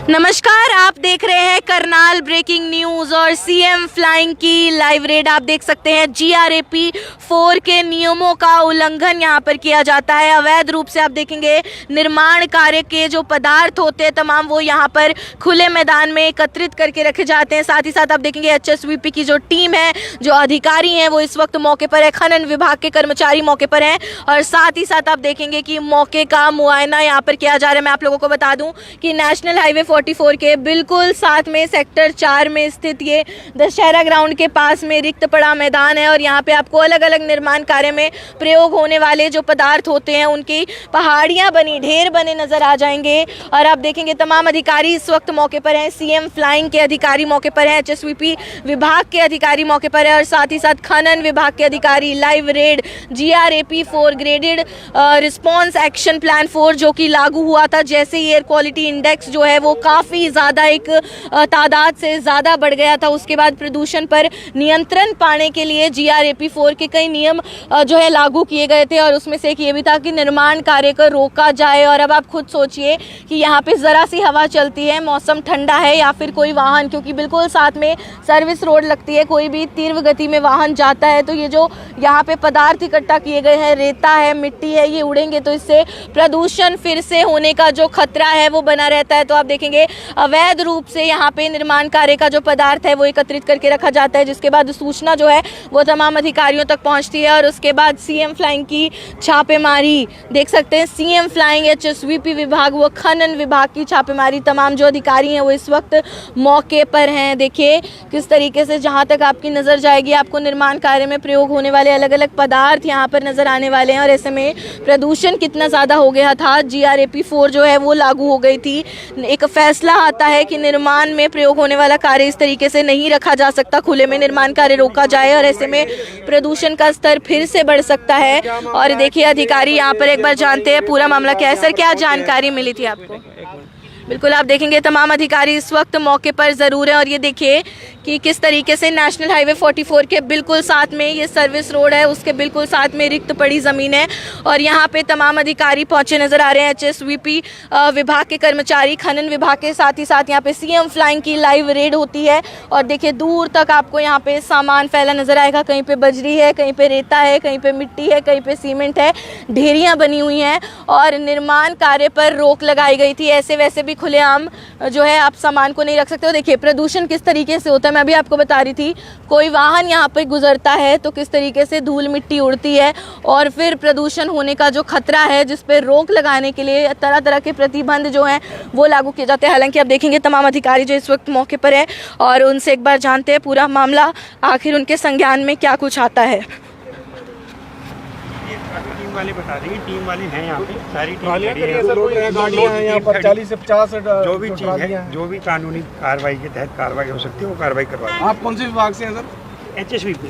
नमस्कार, आप देख रहे हैं करनाल ब्रेकिंग न्यूज और सीएम फ्लाइंग की लाइव रेड। आप देख सकते हैं जीआरएपी 4 के नियमों का उल्लंघन यहां पर किया जाता है। अवैध रूप से आप देखेंगे निर्माण कार्य के जो पदार्थ होते हैं तमाम वो यहां पर खुले मैदान में एकत्रित करके रखे जाते हैं। साथ ही साथ आप देखेंगे एचएसवीपी की जो टीम है, जो अधिकारी हैं, वो इस वक्त मौके पर है। खनन विभाग के कर्मचारी मौके पर हैं और साथ ही साथ आप देखेंगे कि मौके का मुआयना यहाँ पर किया जा रहा है। मैं आप लोगों को बता दूं कि नेशनल हाईवे 44 के बिल्कुल साथ में सेक्टर 4 में स्थित ये दशहरा ग्राउंड के पास में रिक्त पड़ा मैदान है और यहाँ पे आपको अलग अलग निर्माण कार्य में प्रयोग होने वाले जो पदार्थ होते हैं उनकी पहाड़ियाँ बनी, ढेर बने नजर आ जाएंगे। और आप देखेंगे तमाम अधिकारी इस वक्त मौके पर हैं। सीएम फ्लाइंग के अधिकारी मौके पर हैं, एचएसवीपी विभाग के अधिकारी मौके पर है और साथ ही साथ खनन विभाग के अधिकारी। Live red GRAP 4 graded response action plan 4 जो कि लागू हुआ था जैसे ही एयर क्वालिटी इंडेक्स जो है वो काफ़ी ज़्यादा एक तादाद से ज़्यादा बढ़ गया था। उसके बाद प्रदूषण पर नियंत्रण पाने के लिए जीआरएपी 4 के कई नियम जो है लागू किए गए थे और उसमें से एक ये भी था कि निर्माण कार्य को रोका जाए। और अब आप खुद सोचिए कि यहाँ पे ज़रा सी हवा चलती है, मौसम ठंडा है या फिर कोई वाहन, क्योंकि बिल्कुल साथ में सर्विस रोड लगती है, कोई भी तीव्र गति में वाहन जाता है तो ये जो यहाँ पे पदार्थ इकट्ठा किए गए हैं, रेता है, मिट्टी है, ये उड़ेंगे तो इससे प्रदूषण फिर से होने का जो खतरा है वो बना रहता है। तो आप देखेंगे अवैध रूप से यहाँ पे निर्माण कार्य का जो पदार्थ है वो एकत्रित करके रखा जाता है, जिसके बाद सूचना जो है वो तमाम अधिकारियों तक पहुँचती है और उसके बाद सीएम फ्लाइंग की छापेमारी देख सकते हैं। सीएम फ्लाइंग, एचएसवीपी विभाग, वो खनन विभाग की छापेमारी, तमाम जो अधिकारी हैं वो इस वक्त मौके पर हैं। देखिए किस तरीके से जहाँ तक आपकी नज़र जाएगी आपको निर्माण कार्य में प्रयोग होने वाले अलग अलग पदार्थ यहाँ पर नज़र आने वाले हैं और ऐसे में प्रदूषण कितना ज़्यादा हो गया था। जीआरएपी 4 जो है वो लागू हो गई थी। एक फैसला आता है कि निर्माण में प्रयोग होने वाला कार्य इस तरीके से नहीं रखा जा सकता, खुले में निर्माण कार्य रोका जाए और ऐसे में प्रदूषण का स्तर फिर से बढ़ सकता है। और देखिए अधिकारी यहाँ पर एक बार जानते हैं पूरा मामला क्या है। सर, क्या जानकारी मिली थी आपको? बिल्कुल, आप देखेंगे तमाम अधिकारी इस वक्त मौके पर ज़रूर हैं और ये देखिए कि किस तरीके से नेशनल हाईवे 44 के बिल्कुल साथ में ये सर्विस रोड है, उसके बिल्कुल साथ में रिक्त पड़ी ज़मीन है और यहाँ पे तमाम अधिकारी पहुँचे नज़र आ रहे हैं। एचएसवीपी विभाग के कर्मचारी, खनन विभाग के साथ ही साथ यहाँ पे सीएम फ्लाइंग की लाइव रेड होती है और देखिए दूर तक आपको यहाँ पे सामान फैला नज़र आएगा। कहीं पर बजरी है, कहीं पर रेता है, कहीं पर मिट्टी है, कहीं पर सीमेंट है, ढेरियाँ बनी हुई हैं और निर्माण कार्य पर रोक लगाई गई थी। ऐसे वैसे भी खुलेआम जो है आप सामान को नहीं रख सकते हो। देखिए प्रदूषण किस तरीके से होता है, मैं अभी आपको बता रही थी, कोई वाहन यहाँ पे गुजरता है तो किस तरीके से धूल मिट्टी उड़ती है और फिर प्रदूषण होने का जो खतरा है जिस पे रोक लगाने के लिए तरह तरह के प्रतिबंध जो हैं वो लागू किए जाते हैं। हालांकि आप देखेंगे तमाम अधिकारी जो इस वक्त मौके पर है और उनसे एक बार जानते हैं पूरा मामला, आखिर उनके संज्ञान में क्या कुछ आता है। टीम वाले बता देंगे, टीम वाले हैं यहाँ पे, सारी टीम गाड़ियाँ हैं यहाँ पर 40 से 50 जो भी चीज़ है, जो भी कानूनी कार्रवाई के तहत कार्रवाई हो सकती है वो कार्रवाई करवा देंगे। आप कौन से विभाग से हैं सर? एचएसवीपी।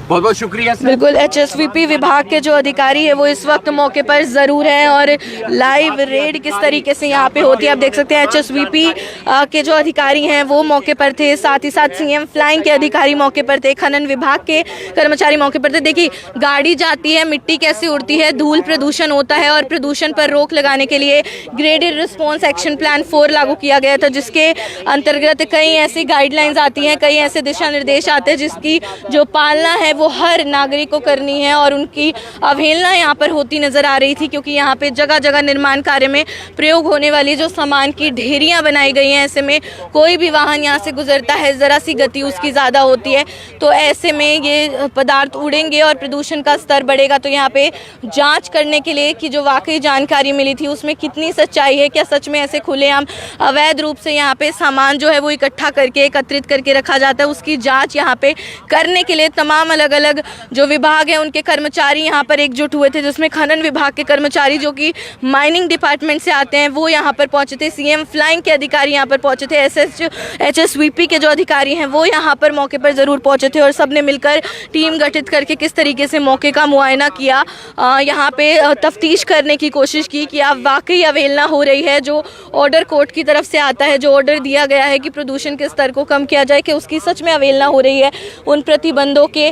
बहुत बहुत शुक्रिया सर। बिल्कुल, एचएसवीपी विभाग के जो अधिकारी है वो इस वक्त मौके पर ज़रूर हैं और लाइव रेड किस तरीके से यहाँ पे होती है आप देख सकते हैं। एचएसवीपी के जो अधिकारी हैं वो मौके पर थे, साथ ही साथ सीएम फ्लाइंग के अधिकारी मौके पर थे, खनन विभाग के कर्मचारी मौके पर थे। देखिए गाड़ी जाती है, मिट्टी कैसे उड़ती है, धूल प्रदूषण होता है और प्रदूषण पर रोक लगाने के लिए ग्रेडेड रिस्पॉन्स एक्शन प्लान 4 लागू किया गया था, जिसके अंतर्गत कई ऐसी गाइडलाइंस आती हैं, कई ऐसे दिशा निर्देश आते हैं जिसकी जो पालना है वो हर नागरिक को करनी है और उनकी अवहेलना यहाँ पर होती नज़र आ रही थी, क्योंकि यहाँ पे जगह जगह निर्माण कार्य में प्रयोग होने वाली जो सामान की ढेरियाँ बनाई गई हैं, ऐसे में कोई भी वाहन यहाँ से गुजरता है, ज़रा सी गति उसकी ज़्यादा होती है तो ऐसे में ये पदार्थ उड़ेंगे और प्रदूषण का स्तर बढ़ेगा। तो यहाँ पे जाँच करने के लिए कि जो वाकई जानकारी मिली थी उसमें कितनी सच्चाई है, क्या सच में ऐसे खुलेआम अवैध रूप से यहाँ पे सामान जो है वो इकट्ठा करके एकत्रित करके रखा जाता है, उसकी जाँच यहाँ पे करने के लिए तमाम अलग अलग जो विभाग हैं उनके कर्मचारी यहाँ पर एकजुट हुए थे, जिसमें खनन विभाग के कर्मचारी जो कि माइनिंग डिपार्टमेंट से आते हैं वो यहाँ पर पहुँचे थे, सीएम फ्लाइंग के अधिकारी यहाँ पर पहुँचे थे, एचएसवीपी के जो अधिकारी हैं वो यहाँ पर मौके पर ज़रूर पहुँचे थे और सब ने मिलकर टीम गठित करके किस तरीके से मौके का मुआयना किया, यहाँ पे तफ्तीश करने की कोशिश की कि अब वाकई अवहेलना हो रही है। जो ऑर्डर कोर्ट की तरफ से आता है, जो ऑर्डर दिया गया है कि प्रदूषण के स्तर को कम किया जाए, कि उसकी सच में अवहेलना हो रही है, उन प्रतिबंधों के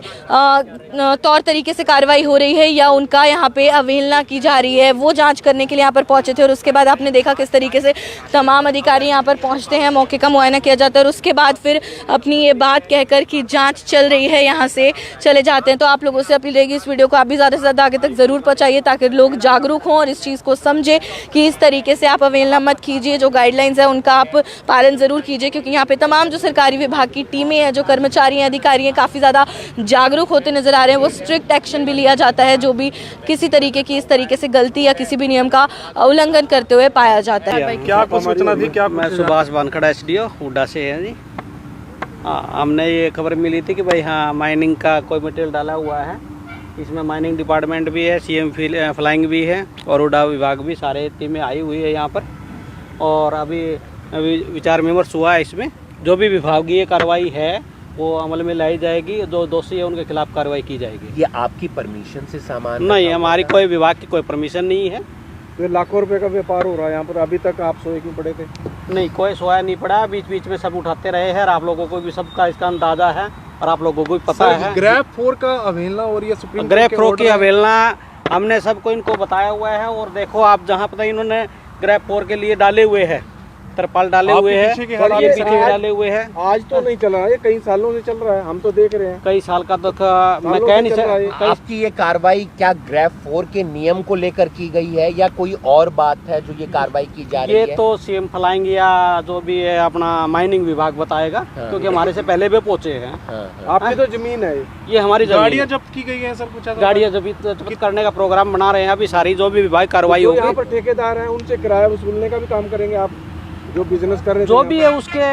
तौर तरीके से कार्रवाई हो रही है या उनका यहाँ पे अवहेलना की जा रही है, वो जांच करने के लिए यहाँ पर पहुंचे थे। और उसके बाद आपने देखा किस तरीके से तमाम अधिकारी यहाँ पर पहुंचते हैं, मौके का मुआयना किया जाता है और उसके बाद फिर अपनी ये बात कहकर कि जांच चल रही है यहाँ से चले जाते हैं। तो आप लोगों से अपील रहेगी इस वीडियो को आप भी ज़्यादा से ज़्यादा आगे तक ज़रूर पहुँचाइए ताकि लोग जागरूक हों और इस चीज़ को समझे कि इस तरीके से आप अवहेलना मत कीजिए। जो गाइडलाइंस है उनका आप पालन ज़रूर कीजिए, क्योंकि यहाँ पे तमाम जो सरकारी विभाग की टीमें हैं, जो कर्मचारी हैं, अधिकारी हैं, काफ़ी ज़्यादा जागरूक होते नजर आ रहे हैं। वो स्ट्रिक्ट एक्शन भी लिया जाता है जो भी किसी तरीके की इस तरीके से गलती या किसी भी नियम का उल्लंघन करते हुए पाया जाता है। क्या कुछ सूचना थी? क्या मैं सुभाष वानखड़ा SDO हुड्डा से है जी। हाँ, हमने ये खबर मिली थी कि भाई हाँ माइनिंग का कोई मटेरियल डाला हुआ है। इसमें माइनिंग डिपार्टमेंट भी है, CM फ्लाइंग भी है और हुड्डा विभाग भी, सारे टीमें आई हुई है यहाँ पर। और अभी विचार विमर्श हुआ है। इसमें जो भी विभागीय कार्रवाई है वो अमल में लाई जाएगी, जो दोषी है उनके खिलाफ कार्रवाई की जाएगी। ये आपकी परमिशन से सामान नहीं, हमारी कोई विभाग की कोई परमिशन नहीं है। ये लाखों रुपए का व्यापार हो रहा है यहाँ पर, अभी तक आप सोए क्यों पड़े थे? नहीं, कोई सोया नहीं पड़ा, बीच बीच में सब उठाते रहे हैं और आप लोगों को भी सबका इसका अंदाजा है और आप लोगों को भी पता है। ग्रैब 4 का अवहेलना हो रही है, सुप्रीम ग्रैब 4 की अवहेलना हमने सबको इनको बताया हुआ है। और देखो आप जहाँ पता इन्होंने ग्रैब 4 के लिए डाले हुए हैं, तरपाल डाले हुए हैं, ये पीछे डाले हुए हैं। आज तो नहीं चला है, कई सालों से चल रहा है, हम तो देख रहे हैं। कई साल का तो मैं कह नहीं सकता। आपकी ये कार्रवाई क्या ग्रैब 4 के नियम को लेकर की गई है या कोई और बात है जो ये कार्रवाई की जा रही है? ये तो CM फ्लाइंग या जो भी है अपना माइनिंग विभाग बताएगा, क्योंकि हमारे से पहले भी पहुंचे हैं। आपकी तो जमीन है, ये हमारी गाड़ियाँ जब्त की गई है सर? कुछ गाड़ियाँ जब्त करने का प्रोग्राम बना रहे हैं अभी। सारी जो भी विभाग कार्रवाई होगी, यहाँ पर ठेकेदार हैं उनसे किराया वसूलने का भी काम करेंगे आप, जो बिजनेस कर रहे हैं जो भी है उसके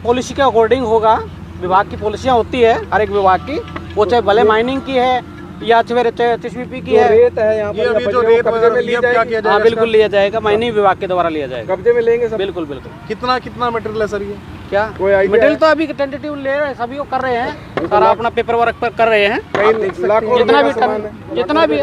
पॉलिसी के अकॉर्डिंग होगा। विभाग की पॉलिसियाँ होती है हर एक विभाग की, वो चाहे भले माइनिंग की है या TSVP की है। रेत है यहाँ पर, जो रेत कब्जे में लिया जाएगा? हाँ बिल्कुल लिया जाएगा, माइनिंग विभाग के द्वारा लिया जाएगा, कब्जे में लेंगे सब। बिल्कुल बिल्कुल। कितना मटेरियल है सर ये? क्या मटेरियल तो अभी टेंटेटिव ले रहे हैं, सभी वो कर रहे हैं, सारा अपना पेपर वर्क पर कर रहे हैं। जितना भी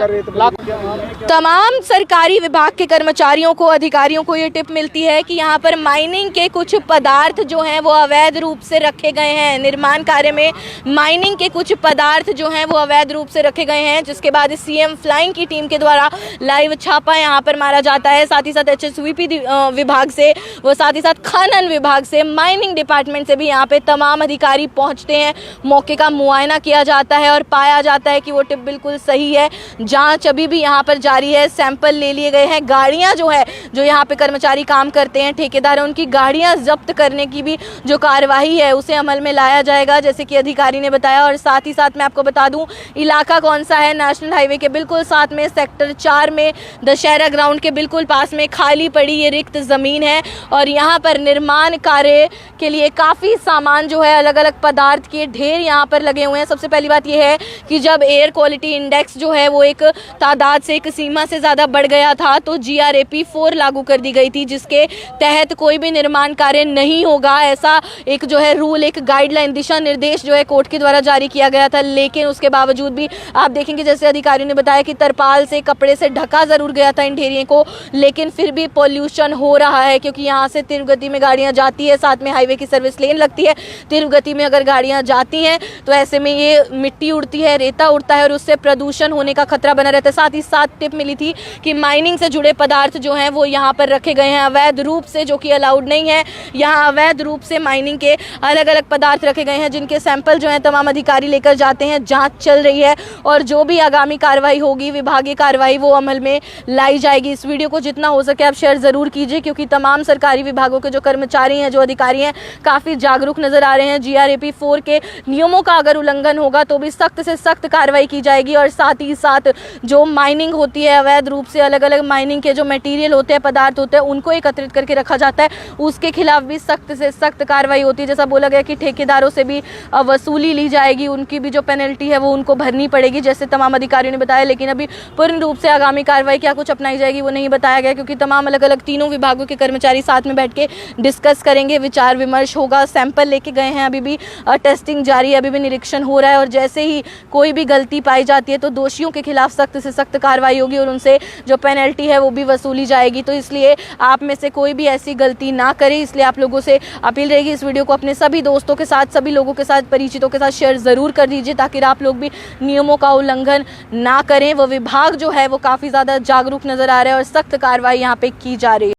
तमाम सरकारी विभाग के कर्मचारियों को, अधिकारियों को ये टिप मिलती है कि यहाँ पर माइनिंग के कुछ पदार्थ जो हैं वो अवैध रूप से रखे गए हैं। निर्माण कार्य में माइनिंग के कुछ पदार्थ जो हैं वो अवैध रूप से रखे गए हैं, जिसके बाद CM फ्लाइंग की टीम के द्वारा लाइव छापा यहाँ पर मारा जाता है। साथ ही साथ HSVP विभाग से, वो साथ ही साथ खनन विभाग से, माइनिंग डिपार्टमेंट से भी यहाँ पे तमाम अधिकारी पहुँचते हैं। मौके का मुआयना किया जाता है और पाया जाता है कि वो टिप बिल्कुल सही है। जाँच अभी भी यहाँ पर जारी है, सैंपल ले लिए गए हैं। गाड़ियाँ जो है, जो यहाँ पे कर्मचारी काम करते हैं, ठेकेदार हैं, उनकी गाड़ियाँ जब्त करने की भी जो कार्यवाही है उसे अमल में लाया जाएगा, जैसे कि अधिकारी ने बताया। और साथ ही साथ मैं आपको बता दूं इलाका कौन सा है, नेशनल हाईवे के बिल्कुल साथ में सेक्टर 4 में दशहरा ग्राउंड के बिल्कुल पास में खाली पड़ी ये रिक्त ज़मीन है और यहाँ पर निर्माण कार्य के लिए काफ़ी सामान जो है, अलग अलग पदार्थ के ढेर यहाँ पर लगे हुए हैं। सबसे पहली बात यह है कि जब एयर क्वालिटी इंडेक्स जो है वो एक तादाद से, एक सीमा से ज़्यादा बढ़ गया था तो GRAP 4 लागू कर दी गई थी, जिसके तहत कोई भी निर्माण कार्य नहीं होगा, ऐसा एक जो है रूल, एक गाइडलाइन, दिशा निर्देश जो है कोर्ट के द्वारा जारी किया गया था। लेकिन उसके बावजूद भी आप देखेंगे, जैसे अधिकारियों ने बताया कि तरपाल से, कपड़े से ढका ज़रूर गया था इन ढेरियों को, लेकिन फिर भी पॉल्यूशन हो रहा है, क्योंकि यहाँ से तीव्र गति में गाड़ियाँ जाती है, साथ में हाईवे की सर्विस लेन लगती है। तीव्र गति में अगर गाड़ियाँ जाती हैं तो ऐसे में ये मिट्टी उड़ती है, रेता उड़ता है और उससे प्रदूषण होने का खतरा बना रहता है। साथ ही साथ टिप मिली थी कि माइनिंग से जुड़े पदार्थ जो हैं वो यहाँ पर रखे गए हैं अवैध रूप से, जो कि अलाउड नहीं है। यहाँ अवैध रूप से माइनिंग के अलग अलग पदार्थ रखे गए हैं, जिनके सैंपल जो हैं तमाम अधिकारी लेकर जाते हैं। जांच चल रही है और जो भी आगामी कार्रवाई होगी, विभागीय कार्रवाई, वो अमल में लाई जाएगी। इस वीडियो को जितना हो सके आप शेयर ज़रूर कीजिए, क्योंकि तमाम सरकारी विभागों के जो कर्मचारी हैं, जो अधिकारी हैं, काफ़ी जागरूक नज़र आ रहे हैं। GRAP 4 के नियमों का अगर उल्लंघन होगा तो भी सख्त से सख्त कार्रवाई की जाएगी। और साथ ही साथ जो माइनिंग होती है अवैध रूप से, अलग अलग माइनिंग के जो मटेरियल होते हैं, पदार्थ होते हैं, उनको एकत्रित करके रखा जाता है, उसके खिलाफ भी सख्त से सख्त कार्रवाई होती है। जैसा बोला गया कि ठेकेदारों से भी वसूली ली जाएगी, उनकी भी जो पेनल्टी है वो उनको भरनी पड़ेगी, जैसे तमाम अधिकारियों ने बताया। लेकिन अभी पूर्ण रूप से आगामी कार्रवाई क्या कुछ अपनाई जाएगी वो नहीं बताया गया, क्योंकि तमाम अलग अलग तीनों विभागों के कर्मचारी साथ में बैठ के डिस्कस करेंगे, विचार विमर्श होगा। सैंपल लेके गए हैं, अभी भी टेस्टिंग जारी है, अभी भी निरीक्षण हो रहा है और जैसे ही कोई भी गलती पाई जाती है तो दोषियों के खिलाफ सख्त से सख्त कार्रवाई होगी और उनसे जो पेनल्टी है वो भी वसूली जाएगी। तो इसलिए आप में से कोई भी ऐसी गलती ना करे, इसलिए आप लोगों से अपील रहेगी इस वीडियो को अपने सभी दोस्तों के साथ, सभी लोगों के साथ, परिचितों के साथ शेयर ज़रूर कर दीजिए ताकि आप लोग भी नियमों का उल्लंघन ना करें। वो विभाग जो है वो काफ़ी ज़्यादा जागरूक नज़र आ रहा है और सख्त कार्रवाई यहाँ पे की जा रही है।